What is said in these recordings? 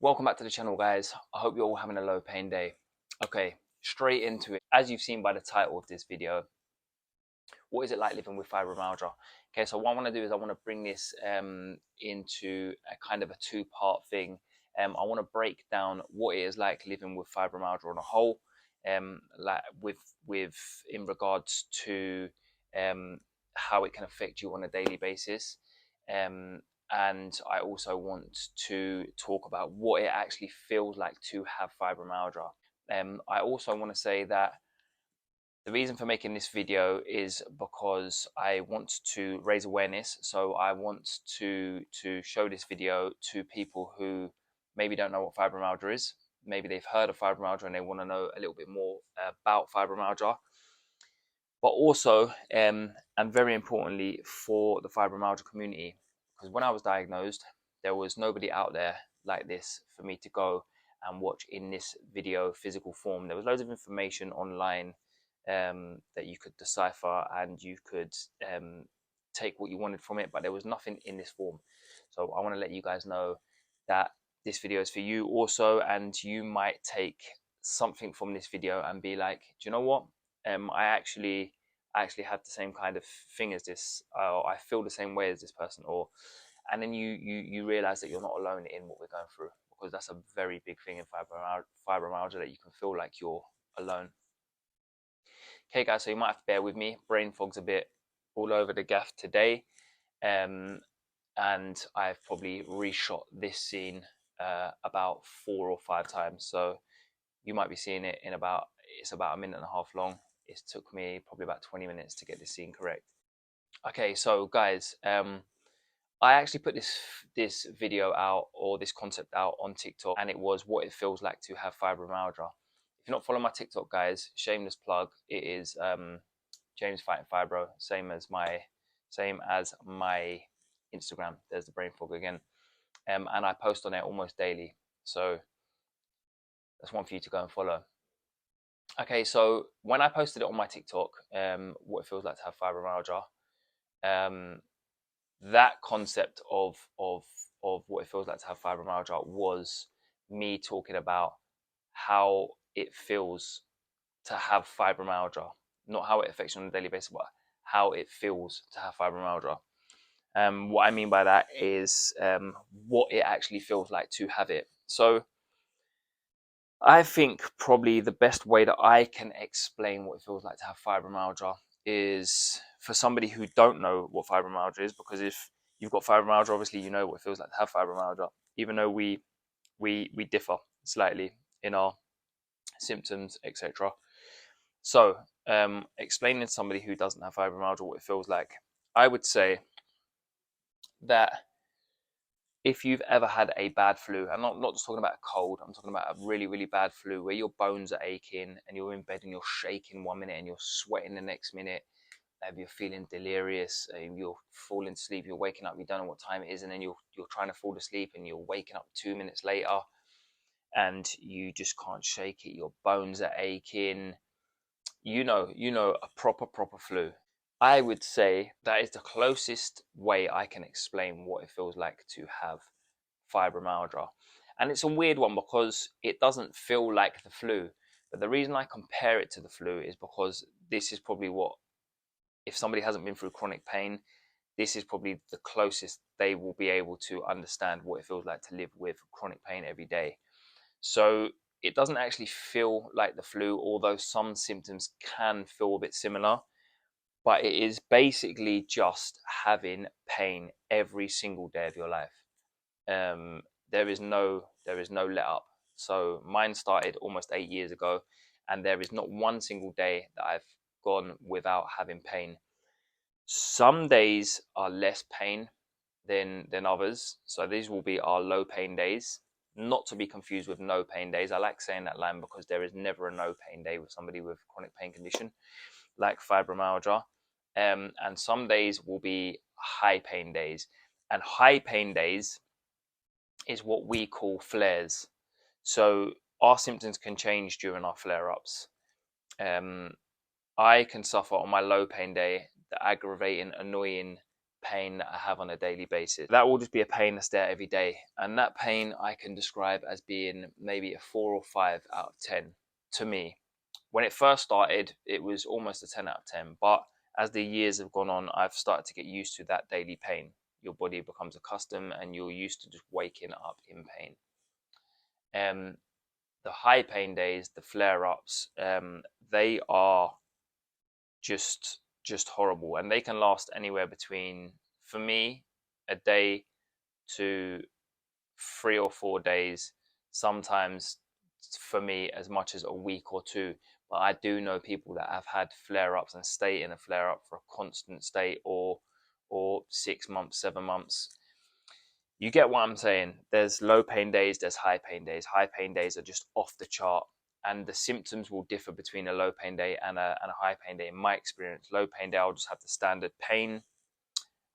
Welcome back to the channel, guys. I hope you're all having a low pain day. Okay, straight into it. As you've seen by the title of this video, what is it like living with fibromyalgia? Okay, so what I want to do is I want to bring this into a kind of a two-part thing. I want to break down what it is like living with fibromyalgia on a whole, like with in regards to how it can affect you on a daily basis. And I also want to talk about what it actually feels like to have fibromyalgia. I also want to say that the reason for making this video is because I want to raise awareness. So I want to show this video to people who maybe don't know what fibromyalgia is. Maybe they've heard of fibromyalgia and they want to know a little bit more about fibromyalgia. But also, and very importantly, for the fibromyalgia community, because when I was diagnosed, there was nobody out there like this for me to go and watch in this video physical form. There was loads of information online that you could decipher and you could take what you wanted from it, but there was nothing in this form. So I want to let you guys know that this video is for you also, and you might take something from this video and be like, do you know what? I actually have the same kind of thing as this. I feel the same way as this person, and then you realize that you're not alone in what we're going through, because that's a very big thing in fibromyalgia, that you can feel like you're alone. Okay, guys, so you might have to bear with me. Brain fog's a bit all over the gaff today, and I've probably reshot this scene about 4 or 5 times. So you might be seeing it in it's about 1.5 minutes long. It took me probably about 20 minutes to get this scene correct. Okay, so guys, I actually put this video out, or this concept out, on TikTok, and it was what it feels like to have fibromyalgia. If you're not following my TikTok, guys, shameless plug, it is James Fighting Fibro, same as my Instagram. There's the brain fog again, and I post on it almost daily. So that's one for you to go and follow. Okay, so when I posted it on my TikTok, what it feels like to have fibromyalgia, that concept of what it feels like to have fibromyalgia was me talking about how it feels to have fibromyalgia, not how it affects you on a daily basis, but how it feels to have fibromyalgia. What I mean by that is what it actually feels like to have it. So I think probably the best way that I can explain what it feels like to have fibromyalgia is for somebody who don't know what fibromyalgia is, because if you've got fibromyalgia, obviously you know what it feels like to have fibromyalgia, even though we differ slightly in our symptoms, etc. So, explaining to somebody who doesn't have fibromyalgia what it feels like, I would say that if you've ever had a bad flu, and not just talking about a cold, I'm talking about a really, really bad flu where your bones are aching and you're in bed and you're shaking 1 minute and you're sweating the next minute, you're feeling delirious, you're falling asleep, you're waking up, you don't know what time it is, and then you're trying to fall asleep and you're waking up 2 minutes later and you just can't shake it, your bones are aching, a proper flu. I would say that is the closest way I can explain what it feels like to have fibromyalgia. And it's a weird one because it doesn't feel like the flu. But the reason I compare it to the flu is because this is probably what, if somebody hasn't been through chronic pain, this is probably the closest they will be able to understand what it feels like to live with chronic pain every day. So it doesn't actually feel like the flu, although some symptoms can feel a bit similar. But it is basically just having pain every single day of your life. There is no let up. So mine started almost 8 years ago, and there is not one single day that I've gone without having pain. Some days are less pain than others. So these will be our low pain days, not to be confused with no pain days. I like saying that line because there is never a no pain day with somebody with chronic pain condition like fibromyalgia. And some days will be high pain days. And high pain days is what we call flares. So our symptoms can change during our flare-ups. I can suffer on my low pain day the aggravating, annoying pain that I have on a daily basis. That will just be a pain that's there every day. And that pain I can describe as being maybe a 4 or 5 out of 10 to me. When it first started, it was almost a 10 out of 10. But as the years have gone on, I've started to get used to that daily pain. Your body becomes accustomed and you're used to just waking up in pain. The high pain days, the flare-ups, they are just horrible, and they can last anywhere between, for me, a day to 3 or 4 days, sometimes for me as much as a week or two. But I do know people that have had flare-ups and stay in a flare-up for a constant state, or 6 months, 7 months. You get what I'm saying? There's low pain days, there's high pain days. High pain days are just off the chart, and the symptoms will differ between a low pain day and a high pain day. In my experience, low pain day, I'll just have the standard pain.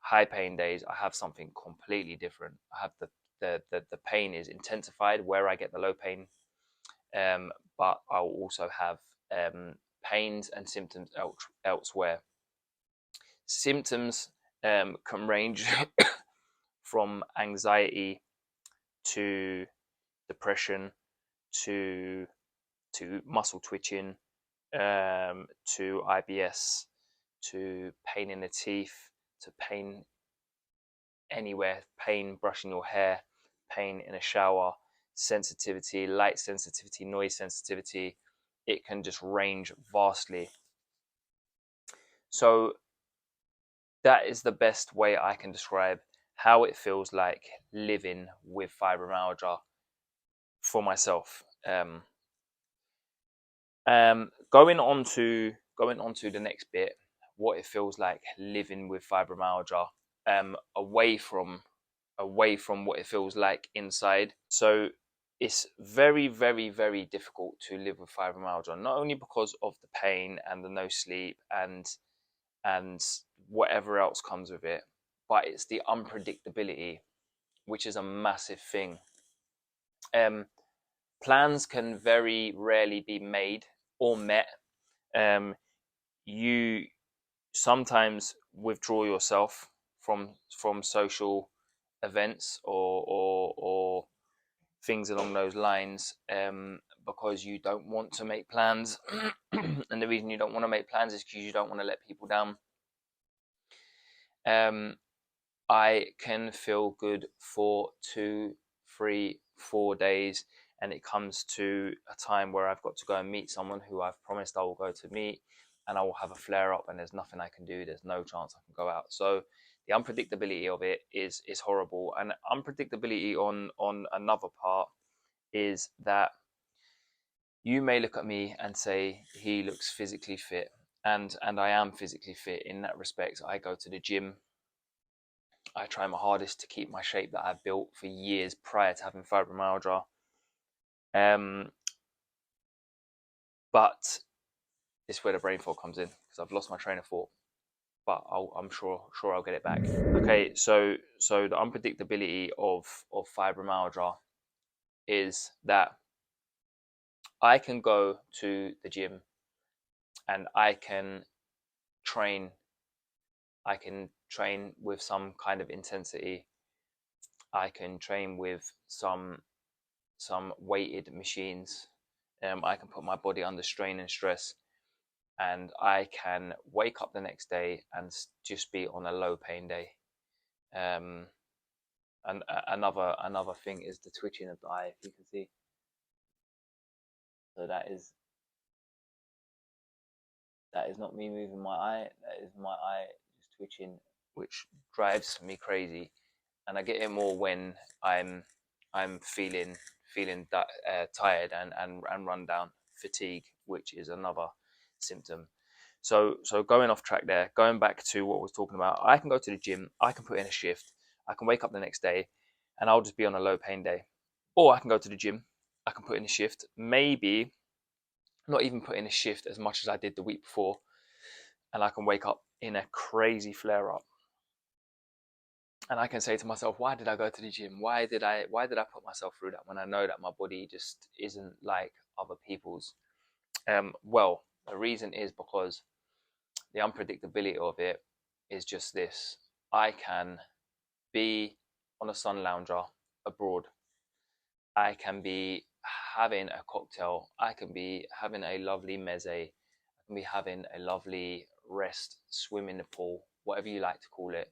High pain days, I have something completely different. I have the pain is intensified where I get the low pain, but I'll also have pains and symptoms elsewhere. Symptoms can range from anxiety to depression to muscle twitching, to IBS, to pain in the teeth, to pain anywhere, pain brushing your hair, pain in a shower, sensitivity, light sensitivity, noise sensitivity. It can just range vastly. So that is the best way I can describe how it feels like living with fibromyalgia for myself. Going on to the next bit, what it feels like living with fibromyalgia, away from what it feels like inside. So it's very, very, very difficult to live with fibromyalgia, not only because of the pain and the no sleep and whatever else comes with it, but it's the unpredictability, which is a massive thing. Plans can very rarely be made or met. You sometimes withdraw yourself from social events or things along those lines, because you don't want to make plans. And the reason you don't want to make plans is because you don't want to let people down. I can feel good for 2, 3, 4 days, and it comes to a time where I've got to go and meet someone who I've promised I will go to meet, and I will have a flare up, and there's nothing I can do. There's no chance I can go out. So the unpredictability of it is horrible. And unpredictability on another part is that you may look at me and say he looks physically fit, and I am physically fit in that respect. I go to the gym. I try my hardest to keep my shape that I've built for years prior to having fibromyalgia. But this is where the brain fog comes in, because I've lost my train of thought. But I'm sure I'll get it back. Okay, so the unpredictability of fibromyalgia is that I can go to the gym and I can train with some kind of intensity. I can train with some weighted machines. I can put my body under strain and stress, and I can wake up the next day and just be on a low pain day. And another thing is the twitching of the eye, if you can see. So that is not me moving my eye. That is my eye just twitching, which drives me crazy. And I get it more when I'm feeling tired and run down, fatigue, which is another symptom. So going off track there, going back to what I was talking about, I can go to the gym, I can put in a shift, I can wake up the next day, and I'll just be on a low pain day. Or I can go to the gym, I can put in a shift, maybe not even put in a shift as much as I did the week before, and I can wake up in a crazy flare up. And I can say to myself, why did I go to the gym? Why did I put myself through that when I know that my body just isn't like other people's? Well, the reason is because the unpredictability of it is just this. I can be on a sun lounger abroad. I can be having a cocktail. I can be having a lovely meze. I can be having a lovely rest, swim in the pool, whatever you like to call it,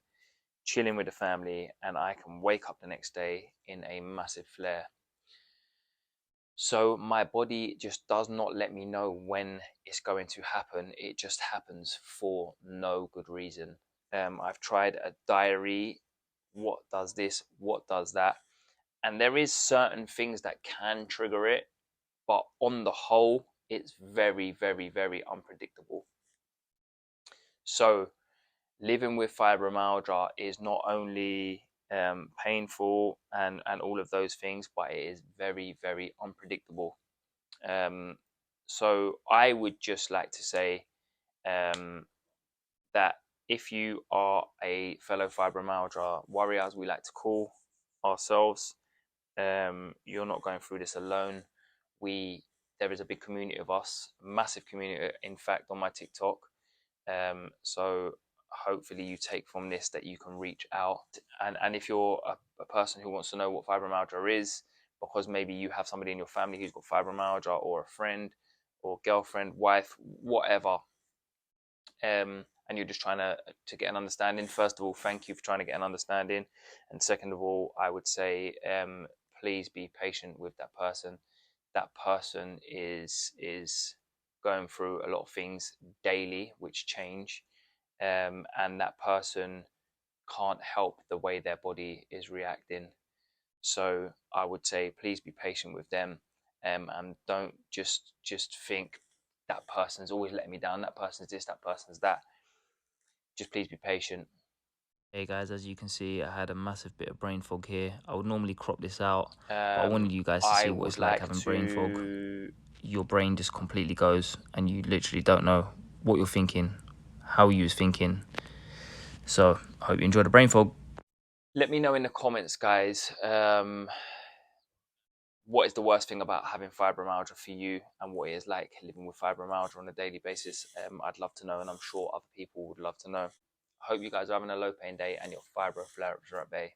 chilling with the family, and I can wake up the next day in a massive flare. So my body just does not let me know when it's going to happen. It just happens for no good reason. I've tried a diary. What does this? What does that? And there is certain things that can trigger it, but on the whole, it's very, very, very unpredictable. So living with fibromyalgia is not only painful and all of those things, but it is very, very unpredictable. Um, so I would just like to say that if you are a fellow fibromyalgia warrior, as we like to call ourselves, you're not going through this alone. There is a big community of us, massive community, in fact, on my TikTok. So hopefully you take from this that you can reach out. And if you're a person who wants to know what fibromyalgia is, because maybe you have somebody in your family who's got fibromyalgia, or a friend or girlfriend, wife, whatever, and you're just trying to get an understanding. First of all, thank you for trying to get an understanding, and second of all, I would say, please be patient with that person. That person is going through a lot of things daily which change, and that person can't help the way their body is reacting. So I would say, please be patient with them, and don't just think that person's always letting me down. That person's this. That person's that. Just please be patient. Hey guys, as you can see, I had a massive bit of brain fog here. I would normally crop this out, but I wanted you guys to I see what would it's like like having brain fog. to Your brain just completely goes and you literally don't know what you're thinking, how you was thinking. So I hope you enjoy the brain fog. let me know in the comments, guys. What is the worst thing about having fibromyalgia for you, and what it is like living with fibromyalgia on a daily basis? I'd love to know, and I'm sure other people would love to know. I hope you guys are having a low pain day and your fibro flare ups are at bay.